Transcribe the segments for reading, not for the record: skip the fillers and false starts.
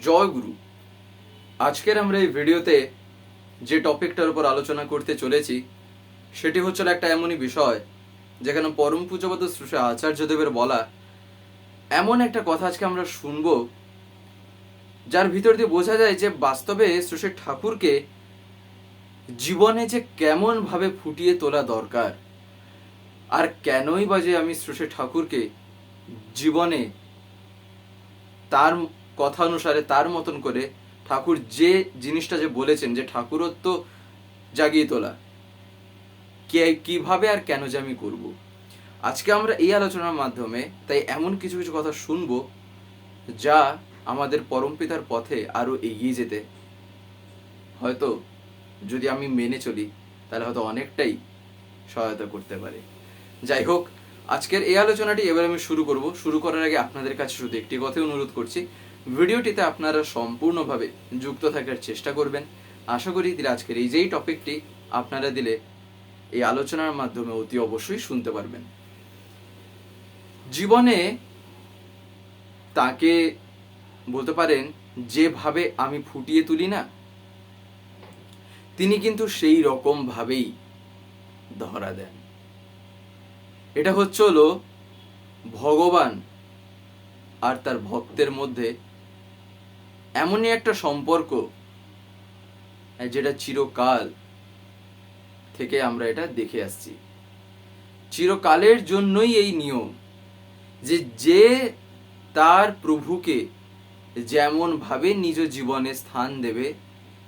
জয় গুরু। আজকের আমরা এই ভিডিওতে যে টপিকটার উপর আলোচনা করতে চলেছি সেটি হচ্ছে একটা এমনই বিষয় যেখানে পরম পূজ্যপাদ শ্রী আচার্যদেবের বলা এমন একটা কথা আজকে আমরা শুনবো, যার ভিতর দিয়ে বোঝা যায় যে বাস্তবে শ্রী ঠাকুরকে জীবনে যে কেমন ভাবে ফুটিয়ে তোলা দরকার, আর কেনই বা যে আমি শ্রী ঠাকুরকে জীবনে তার কথা অনুসারে তার মতন করে ঠাকুর যে জিনিসটা যে বলেছেন যে ঠাকুরত্ব জাগিয়ে তোলা কিভাবে আর কেন যে আমি করব। আজকে আমরা এই আলোচনার মাধ্যমে তাই এমন কিছু কিছু কথা শুনবো যা আমাদের পরমপিতার পথে আরো এগিয়ে যেতে হয়তো যদি আমি মেনে চলি তাহলে হয়তো অনেকটাই সহায়তা করতে পারে। যাই হোক, আজকের এই আলোচনাটি এবার আমি শুরু করার আগে আপনাদের কাছে শুধু একটি কথাই অনুরোধ করছি, ভিডিওটিতে আপনারা সম্পূর্ণভাবে যুক্ত থাকার চেষ্টা করবেন। আশা করি আজকের এই যেই টপিকটি আপনারা দিলে এই আলোচনার মাধ্যমে অতি অবশ্যই শুনতে পারবেন। জীবনে তাকে বলতে পারেন যেভাবে আমি ফুটিয়ে তুলি না, তিনি কিন্তু সেই রকম ভাবেই ধরা দেন। এটা হলো ভগবান আর তার ভক্তের মধ্যে এমনই একটা সম্পর্ক যেটা চিরকাল থেকে আমরা এটা দেখে আসছি। চিরকালের জন্যই এই নিয়ম যে যে তার প্রভুকে যেমন ভাবে নিজ জীবনে স্থান দেবে,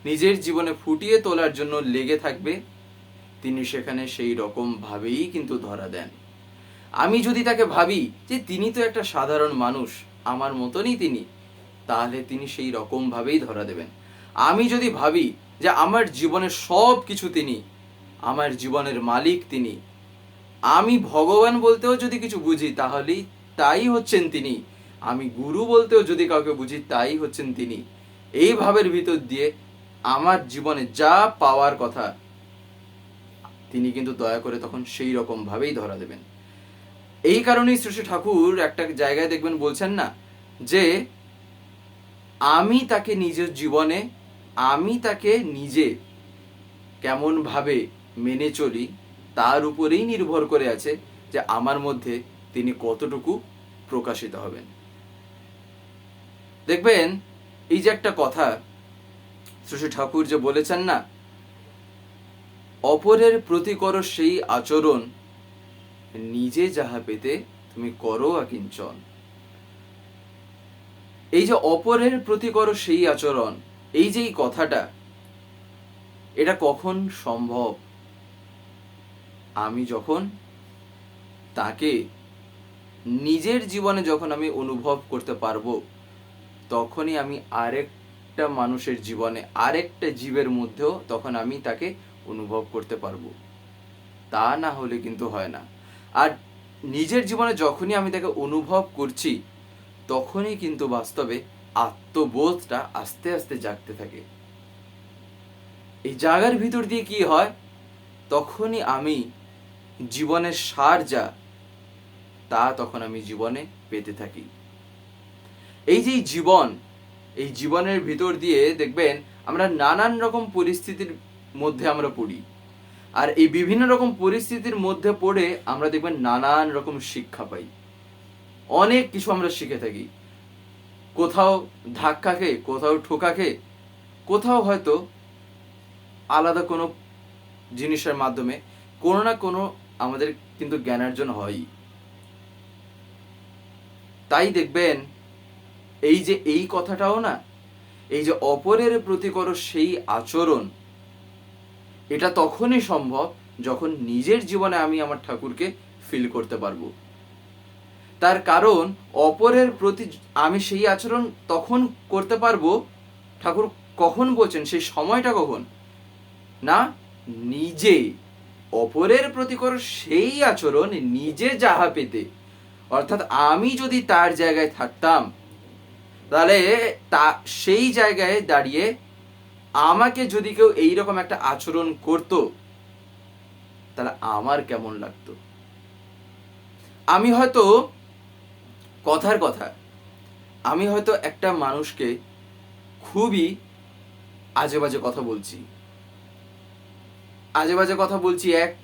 নিজের জীবনে ফুটিয়ে তোলার জন্য লেগে থাকবে, তিনি সেখানে সেই রকম ভাবেই কিন্তু ধরা দেন। আমি যদি তাকে ভাবি যে তিনি তো একটা সাধারণ মানুষ, আমার মতনই তিনি, তাহলে তিনি সেই রকম ভাবেই ধরা দেবেন। আমি যদি ভাবি যে আমার জীবনের সব কিছু তিনি, আমার জীবনের মালিক তিনি, আমি ভগবান বলতেও যদি কিছু বুঝি তাহলেই তাই হচ্ছেন তিনি, আমি গুরু বলতেও যদি কাউকে বুঝি তাই হচ্ছেন তিনি, এই ভাবের ভিতর দিয়ে আমার জীবনে যা পাওয়ার কথা তিনি কিন্তু দয়া করে তখন সেই রকম ভাবেই ধরা দেবেন। এই কারণেই শ্রী ঠাকুর একটা জায়গায় দেখবেন বলছেন না যে আমি তাকে নিজের জীবনে, আমি তাকে নিজে কেমন ভাবে মেনে চলি তার উপরেই নির্ভর করে আছে যে আমার মধ্যে তিনি কতটুকু প্রকাশিত হবেন। দেখবেন এই যে একটা কথা শ্রী ঠাকুর যে বলেছেন না, অপরের প্রতি করো সেই আচরণ, নিজে যাহা পেতে তুমি করো আকিঞ্চন। এই যে অপরের প্রতি করো সেই আচরণ, এই যে এই কথাটা, এটা কখন সম্ভব? আমি যখন তাকে নিজের জীবনে যখন আমি অনুভব করতে পারবো, তখনই আমি আরেকটা মানুষের জীবনে, আরেকটা জীবের মধ্যেও তখন আমি তাকে অনুভব করতে পারবো। তা না হলে কিন্তু হয় না। আর নিজের জীবনে যখনই আমি তাকে অনুভব করছি, তখনই কিন্তু বাস্তবে আত্মবোধটা আস্তে আস্তে জাগতে থাকে। এই জাগার ভিতর দিয়ে কি হয়, তখনই আমি জীবনের সার যা তা তখন আমি জীবনে পেতে থাকি। এই যে জীবন, এই জীবনের ভিতর দিয়ে দেখবেন আমরা নানান রকম পরিস্থিতির মধ্যে আমরা পড়ি, আর এই বিভিন্ন রকম পরিস্থিতির মধ্যে পড়ে আমরা দেখবেন নানান রকম শিক্ষা পাই, অনেক কিছু আমরা শিখে থাকি। কোথাও ধাক্কা খেয়ে, কোথাও ঠোকা খেয়ে, কোথাও হয়তো আলাদা কোনো জিনিসের মাধ্যমে কোনো না কোনো আমাদের কিন্তু জ্ঞানার্জন হয়ই। তাই দেখবেন এই যে এই কথাটাও না, এই যে অপরের প্রতি করো সেই আচরণ, এটা তখনই সম্ভব যখন নিজের জীবনে আমি আমার ঠাকুরকে ফিল করতে পারবো। তার কারণ অপরের প্রতি আমি সেই আচরণ তখন করতে পারবো, ঠাকুর কখন বলছেন, সেই সময়টা কখন না, নিজে অপরের প্রতি করো সেই আচরণ, নিজে যাহা পেতে। অর্থাৎ আমি যদি তার জায়গায় থাকতাম, তাহলে তা সেই জায়গায় দাঁড়িয়ে আমাকে যদি কেউ এইরকম একটা আচরণ করতো, তাহলে আমার কেমন লাগতো। আমি হয়তো কথার কথা, আমি হয়তো একটা মানুষকে খুবই আজে বাজে কথা বলছি। আজে বাজে কথা বলছি, এক,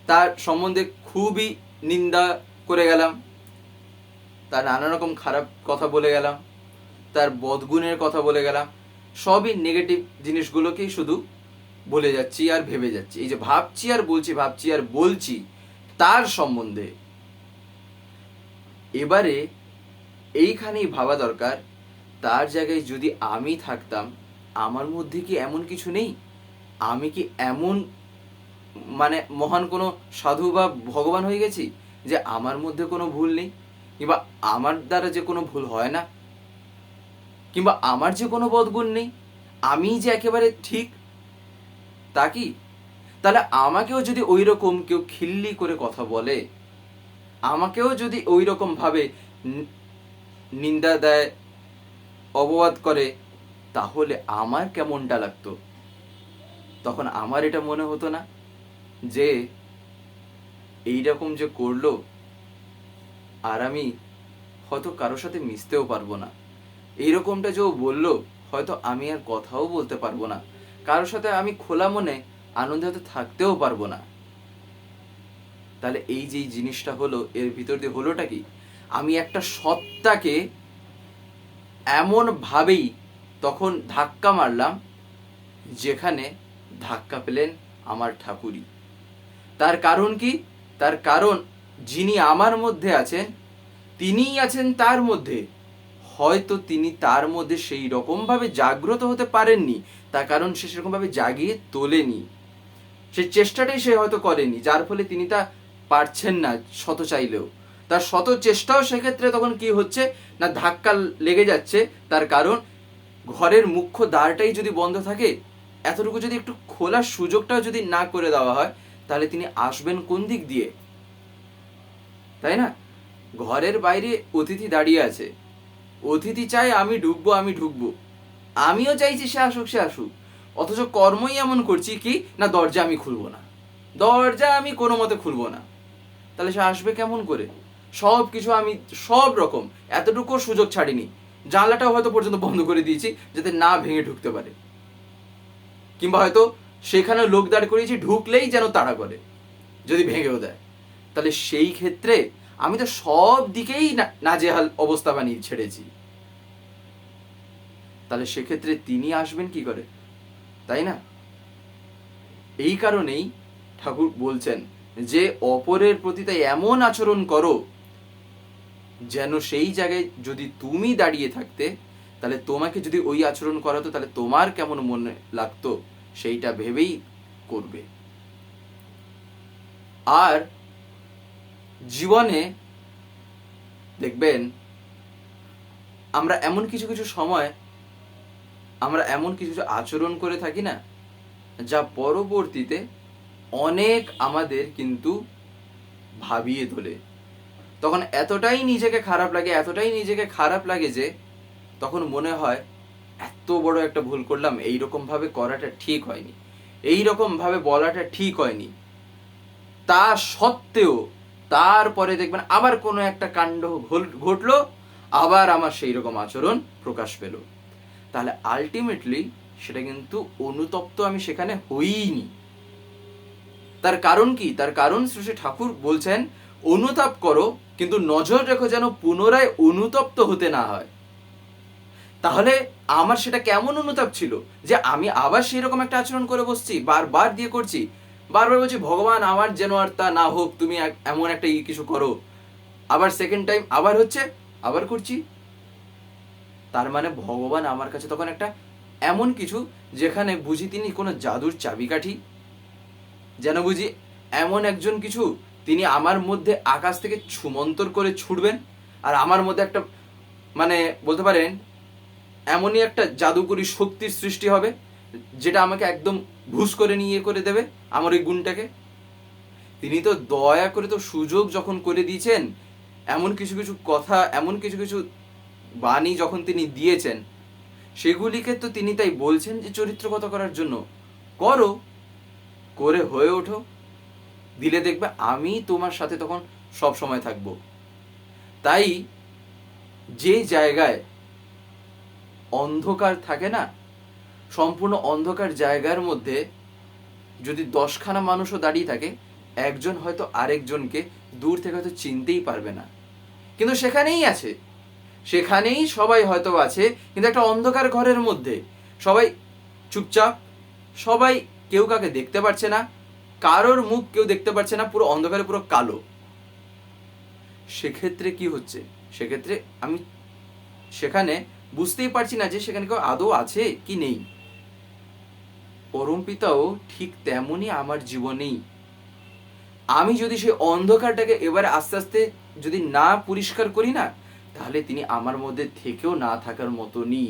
তার সম্বন্ধে খুবই নিন্দা করে গেলাম, তার নানা রকম খারাপ কথা বলে গেলাম, তার বদগুণের কথা বলে গেলাম, সবই নেগেটিভ জিনিসগুলোকেই শুধু বলে যাচ্ছি আর ভেবে যাচ্ছি। এই যে ভাবছি আর বলছি, ভাবছি আর বলছি তার সম্বন্ধে। এবারে এইখানেই ভাবা দরকার, তার জায়গায় যদি আমি থাকতাম, আমার মধ্যে কি এমন কিছু নেই? আমি কি এমন মানে মহান কোনো সাধু বা ভগবান হয়ে গেছি যে আমার মধ্যে কোনো ভুল নেই, কিংবা আমার দ্বারা যে কোনো ভুল হয় না, কিংবা আমার যে কোনো বদগুণ নেই, আমি যে একেবারে ঠিক, তা কি? তাহলে আমাকেও যদি ওই রকম কেউ খিল্লি করে কথা বলে, আমাকেও যদি ওই রকম ভাবে নিন্দা দেয়, অপবাদ করে, তাহলে আমার কেমনটা লাগতো? তখন আমার এটা মনে হতো না যে এইরকম যে করলো, আর আমি হয়তো কারোর সাথে মিশতেও পারবো না। এইরকমটা যে ও বললো, হয়তো আমি আর কথাও বলতে পারবো না, কারোর সাথে আমি খোলা মনে আনন্দে হয়তো থাকতেও পারবো না। তাহলে এই যে জিনিসটা হলো, এর ভিতর দিয়ে হলোটা কি? আমি একটা সত্তাকে এমন ভাবেই তখন ধাক্কা মারলাম, যেখানে ধাক্কা পেলেন আমার ঠাকুরই। তার কারণ কি? তার কারণ যিনি আমার মধ্যে আছেন, তিনিই আছেন তার মধ্যে। হয়তো তিনি তার মধ্যে সেই রকমভাবে জাগ্রত হতে পারেননি, তার কারণ সে সেরকমভাবে জাগিয়ে তোলেনি, সেই চেষ্টাটাই সে হয়তো করেনি, যার ফলে তিনি তা পারছেন না শত চাইলেও। তার শত চেষ্টাও সেক্ষেত্রে তখন কি হচ্ছে না, ধাক্কা লেগে যাচ্ছে। তার কারণ ঘরের মুখ্য দ্বারটাই যদি বন্ধ থাকে, এতটুকু যদি একটু খোলার সুযোগটাও যদি না করে দেওয়া হয়, তাহলে তিনি আসবেন কোন দিক দিয়ে? তাই না? ঘরের বাইরে অতিথি দাঁড়িয়ে আছে, অতিথি চায় আমি ঢুকবো, আমি ঢুকবো, আমিও চাইছি সে আসুক, সে আসুক, অথচ কর্মই এমন করছি কি না, দরজা আমি খুলবো না, দরজা আমি কোনো মতে খুলবো না। তাহলে সে আসবে কেমন করে? সব কিছু আমি সব রকম এতটুকু সুযোগ ছাড়িনি, জানলাটাও হয়তো পর্যন্ত বন্ধ করে দিয়েছি যাতে না ভেঙে ঢুকতে পারে, কিংবা হয়তো সেখানে লোক দাঁড় করিয়েছি, ঢুকলেই যেন তাড়া করে, যদি ভেঙেও দেয়। তাহলে সেই ক্ষেত্রে আমি তো সব দিকেই নাজেহাল অবস্থা বানিয়ে ছেড়েছি। তাহলে সেক্ষেত্রে তিনি আসবেন কি করে? তাই না? এই কারণেই ঠাকুর বলছেন যে অপরের প্রতি তাই এমন আচরণ করো যেন সেই জায়গায় যদি তুমি দাঁড়িয়ে থাকতে, তাহলে তোমাকে যদি ওই আচরণ করাতো, তাহলে তোমার কেমন মনে লাগতো সেইটা ভেবেই করবে। আর জীবনে দেখবেন আমরা এমন কিছু কিছু সময় আমরা এমন কিছু কিছু আচরণ করে থাকি না, যা পরবর্তীতে অনেক আমাদের কিন্তু ভাবিয়ে তোলে। তখন এতটাই নিজেকে খারাপ লাগে যে তখন মনে হয় এত বড় একটা ভুল করলাম, এইরকম ভাবে করাটা ঠিক হয়নি, এইরকম ভাবে বলাটা ঠিক হয়নি। তা সত্ত্বেও তারপরে দেখবেন আবার কোনো একটা কাণ্ড ঘটলো, আবার আমার সেই রকম আচরণ প্রকাশ পেল। তাহলে আলটিমেটলি সেটা কিন্তু অনুতপ্ত আমি সেখানে হইনি। তার কারণ কি? তার কারণ শ্রী ঠাকুর বলছেন অনুতাপ করো, কিন্তু নজর রেখো যেন পুনরায় অনুতপ্ত হতে না হয়। তাহলে আমার সেটা কেমন অনুতাপ ছিল যে আমি আবার সেই রকম একটা আচরণ করে বসছি, বারবার দিয়ে করছি, বারবার বলছি ভগবান আমার যেন আর তা না হোক, তুমি এমন একটা কিছু করো। আবার সেকেন্ড টাইম আবার হচ্ছে, আবার করছি। তার মানে ভগবান আমার কাছে তখন একটা এমন কিছু, যেখানে বুঝি তিনি কোনো জাদুর চাবিকাঠি, যেন বুঝি এমন একজন কিছু, তিনি আমার মধ্যে আকাশ থেকে ছুমন্তর করে ছুটবেন, আর আমার মধ্যে একটা মানে বলতে পারেন এমনই একটা জাদুকরী শক্তির সৃষ্টি হবে, যেটা আমাকে একদম ভুস করে নিয়ে করে দেবে আমার ওই গুণটাকে। তিনি তো দয়া করে তো সুযোগ যখন করে দিয়েছেন, এমন কিছু কিছু কথা, এমন কিছু কিছু বাণী যখন তিনি দিয়েছেন, সেগুলিকে তো তিনি তাই বলছেন যে চরিত্রগত করার জন্য করো, করে হয়ে ওঠো, দিলে দেখবে আমি তোমার সাথে তখন সব সময় থাকবো। তাই যে জায়গায় অন্ধকার থাকে না, সম্পূর্ণ অন্ধকার জায়গার মধ্যে যদি 10খানা মানুষও দাঁড়িয়ে থাকে, একজন হয়তো আরেকজনকে দূর থেকে হয়তো চিনতেই পারবে না, কিন্তু সেখানেই আছে, সেখানেই সবাই হয়তো আছে, কিন্তু একটা অন্ধকার ঘরের মধ্যে সবাই চুপচাপ, সবাই কেউ কাকে দেখতে পারছে না, কারোর মুখ কেউ দেখতে পারছে না, পুরো অন্ধকারে, পুরো কালো। সেক্ষেত্রে কি হচ্ছে? সেক্ষেত্রে আমি সেখানে বুঝতেই পারছি না যে সেখানে কেউ আদৌ আছে কি নেই। পরমপিতাও ঠিক তেমনই আমার জীবনেই। আমি যদি সেই অন্ধকারটাকে এবারে আস্তে আস্তে যদি না পরিষ্কার করি না, তাহলে তিনি আমার মধ্যে থেকেও না থাকার মতনই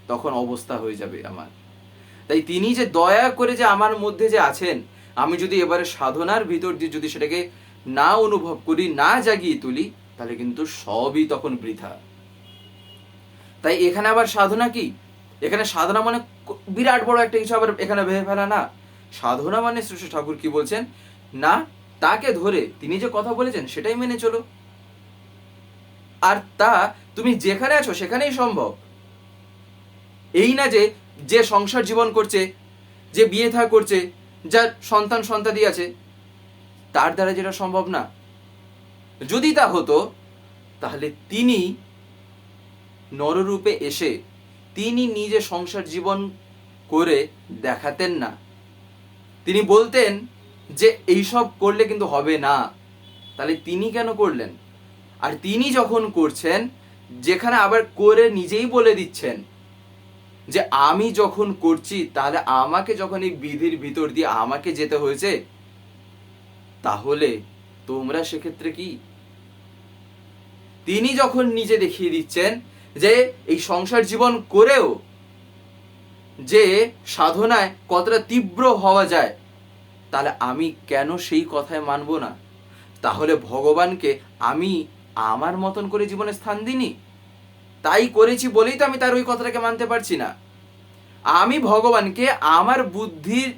তখন অবস্থা হয়ে যাবে আমার। তাই তিনি যে দয়া করে যে আমার মধ্যে যে আছেন, আমি যদি এবারে সাধনার ভিতর দিয়ে যদি সেটাকে না অনুভব করি, না জাগিয়ে তুলি, তাহলে কিন্তু সবই তখন বৃথা। তাই এখানে আবার সাধনা কি? এখানে সাধনা মানে বিরাট বড় একটা কিছু আবার এখানে ভেবে ফেলা না। সাধনা মানে শ্রী শ্রী ঠাকুর কি বলছেন না, তাকে ধরে তিনি যে কথা বলেছেন সেটাই মেনে চলো, আর তা তুমি যেখানে আছো সেখানেই সম্ভব। এই না যে যে সংসার জীবন করছে, যে বিয়ে থা করছে, যার সন্তান সন্তাদি আছে, তার দ্বারা যেটা সম্ভব না। যদি তা হতো তাহলে তিনি নররূপে এসে তিনি নিজে সংসার জীবন করে দেখাতেন না। তিনি বলতেন যে এইসব করলে কিন্তু হবে না, তাহলে তিনি কেন করলেন? আর তিনি যখন করছেন, যেখানে আবার করে নিজেই বলে দিচ্ছেন যে আমি যখন করছি, তাহলে আমাকে যখন এই বিধির ভিতর দিয়ে আমাকে যেতে হয়েছে, তাহলে তোমরা সেক্ষেত্রে কি? তিনি যখন নিজে দেখিয়ে দিচ্ছেন যে এই সংসার জীবন করেও যে সাধনায় কতটা তীব্র হওয়া যায়, তাহলে আমি কেন সেই কথায় মানব না? তাহলে ভগবানকে আমি আমার মতন করে জীবনে স্থান দিইনি, তাই করেছি বলেই তো আমি তার ওই কথাটাকে মানতে পারছি না। আমি ভগবানকে আমার বুদ্ধির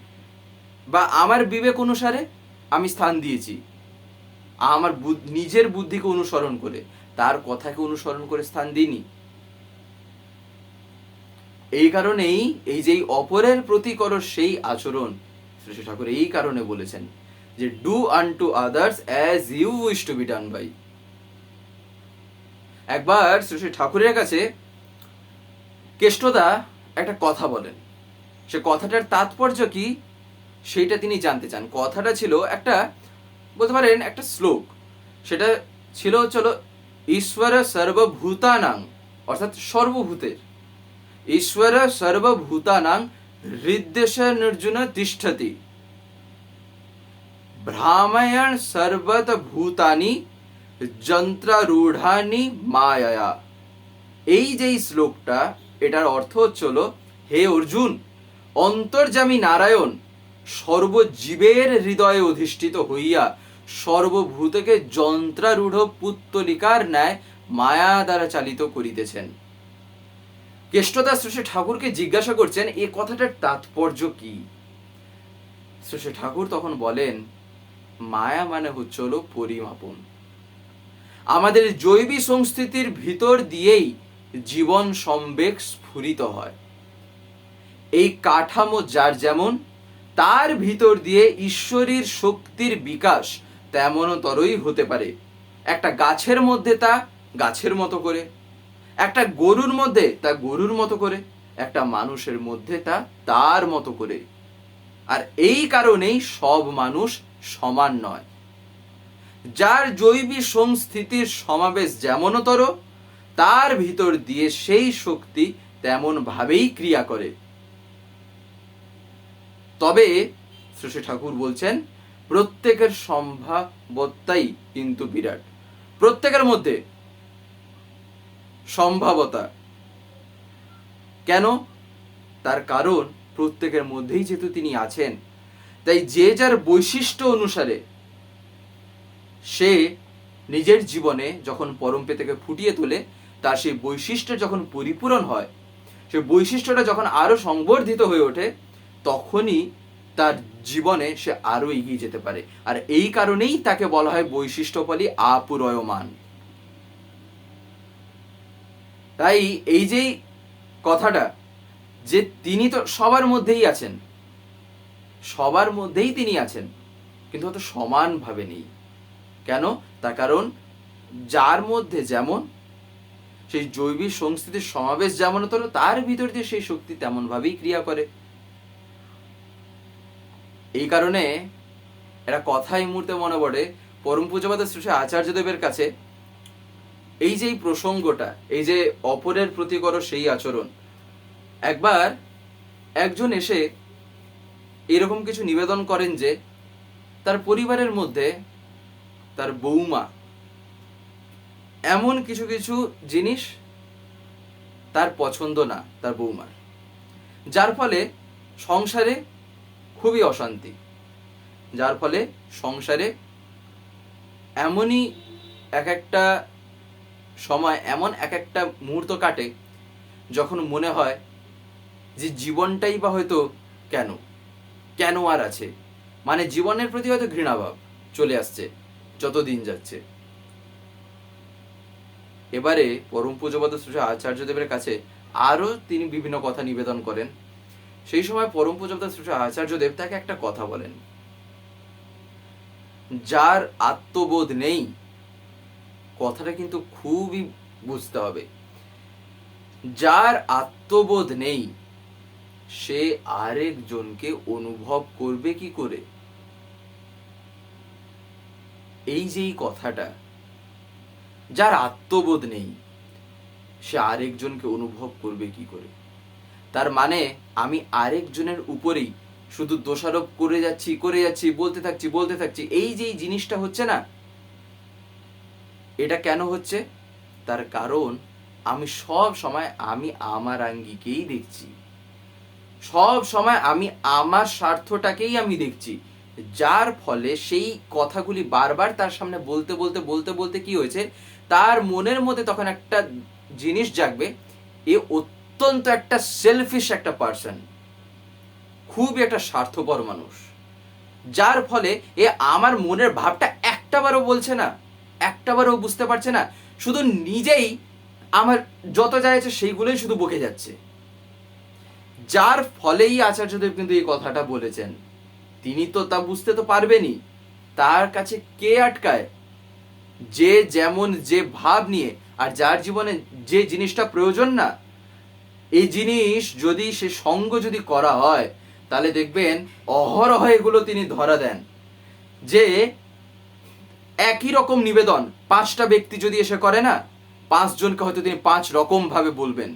বা আমার বিবেক অনুসারে আমি স্থান দিয়েছি, আমার নিজের বুদ্ধিকে অনুসরণ করে, তার কথাকে অনুসরণ করে স্থান দিইনি। এই কারণেই এই যে অপরের প্রতি করো সেই আচরণ, শ্রী শ্রী ঠাকুর এই কারণে বলেছেন যে do unto others as you wish to be done by. একবার শ্রী শ্রী ঠাকুরের কাছে কেষ্টদা একটা কথা বলেন, সে কথাটার তাৎপর্য কি সেইটা তিনি জানতে চান। কথাটা ছিল একটা, বলতে পারেন একটা শ্লোক, সেটা ছিল চলো ঈশ্বর সর্বভূতানাং, অর্থাৎ সর্বভূতের, ঈশ্বর সর্বভূতানাং হৃদয়র্জুন তিষ্ঠতি ভ্রাময়ণ সর্বত ভূতানি যন্ত্রারূঢ়ানি মায়া। এই যে শ্লোকটা, এটার অর্থ হচ্ছিল, হে অর্জুন, অন্তর্যামী নারায়ণ সর্বজীবের হৃদয়ে অধিষ্ঠিত হইয়া সর্বভূতকে যন্ত্রারূঢ় পুত্তলিকার ন্যায় মায়া দ্বারা চালিত করিতেছেন। কেষ্টদা শ্রী ঠাকুরকে জিজ্ঞাসা করছেন এ কথাটার তাৎপর্য কি। শ্রী ঠাকুর তখন বলেন, মায়া মানে হচ্ছে হলো পরিমাপন। আমাদের জৈবিক সংস্কৃতির ভিতর দিয়েই জীবন সম্বেগ স্ফুরিত হয়। এই কাঠামো যার যেমন, তার ভিতর দিয়ে ঈশ্বরের শক্তির বিকাশ তেমনতরই হতে পারে। একটা গাছের মধ্যে তা গাছের মতো করে, একটা গরুর মধ্যে তা গরুর মতো করে, একটা মানুষের মধ্যে তা তার মতো করে। আর এই কারণেই সব মানুষ সমান নয়। যার জৈবিক সংস্থিতির সমাবেশ যেমনতর, তার ভিতর দিয়ে সেই শক্তি তেমন ভাবেই ক্রিয়া করে। তবে শ্রী ঠাকুর বলছেন প্রত্যেকের সম্ভাবতাই কিন্তু বিরাট, প্রত্যেকের মধ্যে সম্ভাবতা। কেন? তার কারণ প্রত্যেকের মধ্যেই যেহেতু তিনি আছেন, তাই যে যার বৈশিষ্ট্য অনুসারে সে নিজের জীবনে যখন পরমপিতাকে ফুটিয়ে তোলে, তার সেই বৈশিষ্ট্য যখন পরিপূরণ হয়, সেই বৈশিষ্ট্যটা যখন আরো সংবর্ধিত হয়ে ওঠে, তখনই তার জীবনে সে আরো এগিয়ে যেতে পারে। আর এই কারণেই তাকে বলা হয় বৈশিষ্ট্যফলী আপুরয়মান। তাই এই যে কথাটা, যে তিনি তো সবার মধ্যেই আছেন, সবার মধ্যেই তিনি আছেন, কিন্তু হয়তো সমানভাবে নেই। কেন? তার কারণ যার মধ্যে যেমন সেই জৈবিক সংস্কৃতির সমাবেশ যেমন হতো, তার ভিতর দিয়ে সেই শক্তি তেমন ভাবেই ক্রিয়া করে। এই কারণে একটা কথা এই মুহূর্তে মনে পড়ে, পরম পূজ্যপাদ শ্রী শ্রী আচার্যদেবের কাছে এই যে এই প্রসঙ্গটা, এই যে অপরের প্রতি করো সেই আচরণ, একবার একজন এসে এরকম কিছু নিবেদন করেন যে তার পরিবারের মধ্যে তার বৌমা এমন কিছু কিছু জিনিস তার পছন্দ না, তার বৌমার, যার ফলে সংসারে খুবই অশান্তি, যার ফলে সংসারে এমনই এক একটা সময়, এমন এক একটা মুহূর্ত কাটে যখন মনে হয় যে জীবনটাই বা হয়তো কেন কেন আর আছে, মানে জীবনের প্রতি হয়তো ঘৃণাভাব চলে আসছে যত দিন যাচ্ছে। এবারে পরম পূজ্যপাদ শ্রী আচার্যদেবের কাছে আরো তিনি বিভিন্ন কথা নিবেদন করেন। সেই সময় পরম পূজ্যপাদ শ্রী আচার্যদেব তাকে একটা কথা বলেন, যার আত্মবোধ নেই, কথাটা কিন্তু খুবই বুঝতে হবে, যার আত্মবোধ নেই সে আরেকজনকে অনুভব করবে কি করে? এই যে এই কথাটা, যার আত্মবোধ নেই সে আরেকজনকে অনুভব করবে কি করে, তার মানে আমি আরেকজনের উপরেই শুধু দোষারোপ করে যাচ্ছি বলতে থাকছি। এই যে এই জিনিসটা হচ্ছে না, এটা কেন হচ্ছে? তার কারণ আমি সব সময় আমি আমার আঙ্গিকেই দেখছি, সব সময় আমি আমার স্বার্থটাকেই আমি দেখছি, যার ফলে সেই কথাগুলি বারবার তার সামনে বলতে কি হয়েছে, তার মনের মধ্যে তখন একটা জিনিস জাগবে, এ অত্যন্ত একটা সেলফিশ একটা পার্সন, খুবই একটা স্বার্থপর মানুষ, যার ফলে এ আমার মনের ভাবটা একটাবারও বলছে না, একটাবারও বুঝতে পারছে না, শুধু নিজেই আমার যত যা আছে সেইগুলোই শুধু বকে যাচ্ছে। যার ফলেই আচার্যদেব কিন্তু এই কথাটা বলেছেন, তিনি তো তা বুঝতে তো পারবেনই, তার কাছে কে আটকায়? যে যেমন যে ভাব নিয়ে, আর যার জীবনে যে জিনিসটা প্রয়োজন না, এই জিনিস যদি সে সঙ্গ যদি করা হয়, তাহলে দেখবেন অহরহ এগুলো তিনি ধরা দেন। যে একই রকম নিবেদন 5টা ব্যক্তি যদি এসে করে না, 5 জনকে হয়তো তিনি 5 রকম ভাবে বলবেন,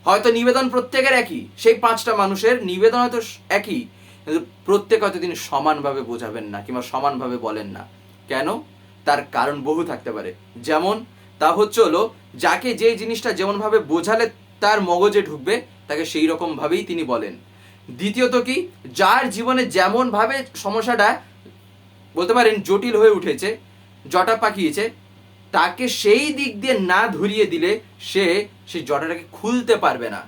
হয়তো নিবেদন প্রত্যেকের একই, সেই 5টা মানুষের নিবেদন হয়তো একই, কিন্তু প্রত্যেক হয়তো তিনি সমানভাবে বোঝাবেন না কিংবা সমানভাবে বলেন না। কেন? তার কারণ বহু থাকতে পারে। যেমন তা হচ্ছে হলো, যাকে যে জিনিসটা যেমন ভাবে বোঝালে তার মগজে ঢুকবে, তাকে সেই রকম ভাবেই তিনি বলেন। দ্বিতীয়ত কি, যার জীবনে যেমন ভাবে সমস্যাটা বলতে পারেন জটিল হয়ে উঠেছে, জটা পাকিয়েছে, তাকে সেই দিক দিয়ে না ধরিয়ে দিলে সে সেই জটাটাকে খুলতে পারবে না।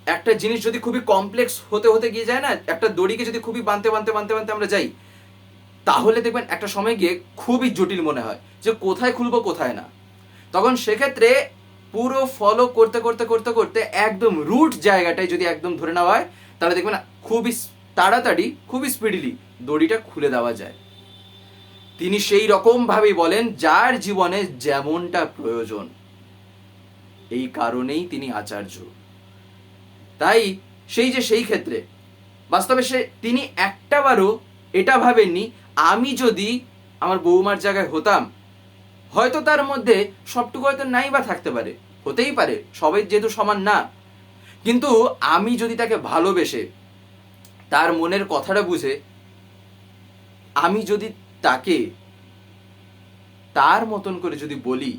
একটা জিনিস যদি খুবই কমপ্লেক্স হতে গিয়ে যায় না, একটা দড়িকে যদি খুবই বানতে আমরা যাই, তাহলে দেখবেন একটা সময় গিয়ে খুবই জটিল মনে হয় যে কোথায় খুলবো কোথায় না। তখন সেক্ষেত্রে পুরো ফলো করতে একদম রুট জায়গাটায় যদি একদম ধরে নেওয়া হয়, তাহলে দেখবেন খুবই তাড়াতাড়ি, খুবই স্পিডিলি দড়িটা খুলে দেওয়া যায়। তিনি সেই রকম ভাবেই বলেন, যার জীবনে যেমনটা প্রয়োজন। এই কারণেই তিনি আচার্য। তাই সেই ক্ষেত্রে বাস্তবে তিনি একটাবারও এটা ভাবেননি, আমি যদি আমার বৌমার জায়গায় হতাম, হয়তো তার মধ্যে সবটুকু হয়তো নাই বা থাকতে পারে, হতেই পারে, সবাই যেহেতু সমান না, কিন্তু আমি যদি তাকে ভালোবেসে তার মনের কথাটা বুঝে আমি যদি তাকে তার মতন করে যদি বলি,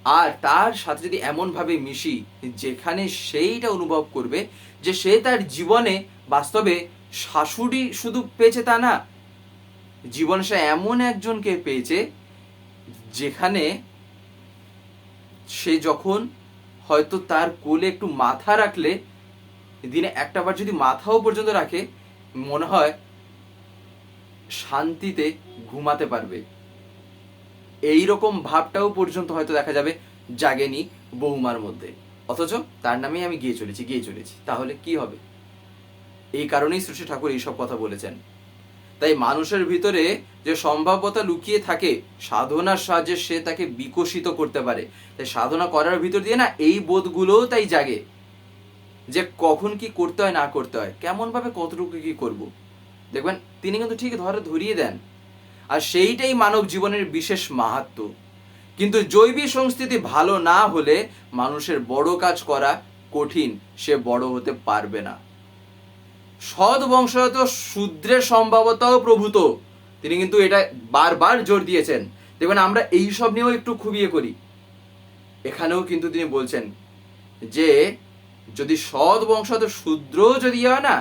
আর তার সাথে যদি এমনভাবে মিশি যেখানে সেইটা অনুভব করবে যে সে তার জীবনে বাস্তবে শাশুড়ি শুধু পেয়েছে তা না, জীবনে সে এমন একজনকে পেয়েছে যেখানে সে যখন হয়তো তার কোলে একটু মাথা রাখলে, দিনে একটাবার যদি মাথাও পর্যন্ত রাখে, মনে হয় শান্তিতে ঘুমাতে পারবে। এই রকম ভাবটাও পর্যন্ত হয়তো দেখা যাবে জাগেনি বৌমার মধ্যে, অথচ তার নামেই আমি গিয়ে চলেছি, তাহলে কি হবে? এই কারণেই শ্রী ঠাকুর এইসব কথা বলেছেন। তাই মানুষের ভিতরে যে সম্ভাব্যতা লুকিয়ে থাকে, সাধনার সাহায্যে সে তাকে বিকশিত করতে পারে। তাই সাধনা করার ভিতর দিয়ে না এই বোধগুলোও তাই জাগে, যে কখন কি করতে হয় না করতে হয়, কেমন ভাবে কতটুকু কি করব। দেখবেন তিনি কিন্তু ঠিক ধরিয়ে দেন। আর সেইটাই মানব জীবনের বিশেষ মাহাত্ম্য। কিন্তু জৈবিক সংস্কৃতি ভালো না হলে মানুষের বড় কাজ করা কঠিন, সে বড় হতে পারবে না। সৎ বংশগত শূদ্রের সম্ভাবতাও প্রভূত, তিনি কিন্তু এটা বারবার জোর দিয়েছেন। দেখবেন আমরা এইসব নিয়েও একটু খুবিয়ে করি, এখানেও কিন্তু তিনি বলছেন যে যদি সৎ বংশগত শূদ্র যদি হয় না,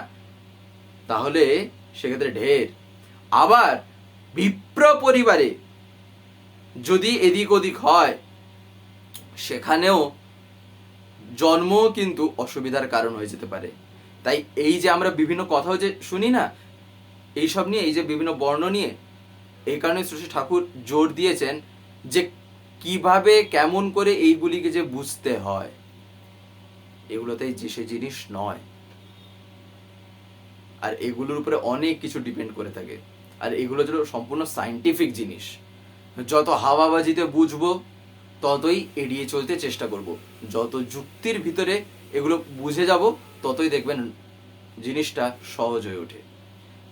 তাহলে সেক্ষেত্রে ঢের। আবার বিপ্র পরিবারে যদি এদিক ওদিক হয়, সেখানেও জন্ম কিন্তু অসুবিধার কারণ হয়ে যেতে পারে। তাই এই যে আমরা বিভিন্ন কথাও যে শুনি না এইসব নিয়ে, এই যে বিভিন্ন বর্ণ নিয়ে, এই কারণে শ্রী ঠাকুর জোর দিয়েছেন যে কিভাবে কেমন করে এইগুলিকে যে বুঝতে হয়। এগুলোতেই যে সে জিনিস নয়, আর এগুলোর উপরে অনেক কিছু ডিপেন্ড করে থাকে। আর এগুলো যেন সম্পূর্ণ সায়েন্টিফিক জিনিস, যত হাওয়াবাজিতে বুঝবো ততই এড়িয়ে চলতে চেষ্টা করব। যত যুক্তির ভিতরে এগুলো বুঝে যাব, ততই দেখবেন জিনিসটা সহজ হয়ে ওঠে।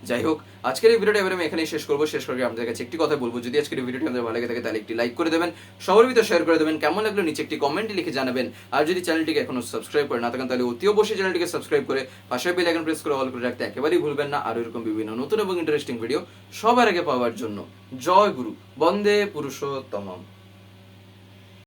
যাই হোক, আজকের এই ভিডিওটা এবার আমি এখানেই শেষ করবো। শেষ করে আপনাদের কাছে একটি কথা বলবো, যদি আজকের এই ভিডিওটি আপনাদের ভালো লাগে থাকে তাহলে একটি লাইক করে দেবেন, সবার ভিতরে শেয়ার করে দেবেন, কেমন লাগলো নিচে একটি কমেন্টে লিখে জানাবেন। আর যদি চ্যানেলটিকে এখনো সাবস্ক্রাইব করে না থাকেন তাহলে অতি অবশ্যই চ্যানেলটিকে সাবস্ক্রাইব করে পাশে বেল আইকন প্রেস করে অল করে রাখতে একেবারেই ভুলবেন না। আর এরকম বিভিন্ন নতুন এবং ইন্টারেস্টিং ভিডিও সবার আগে পাওয়ার জন্য। জয় গুরু, বন্দে পুরুষোত্তমম।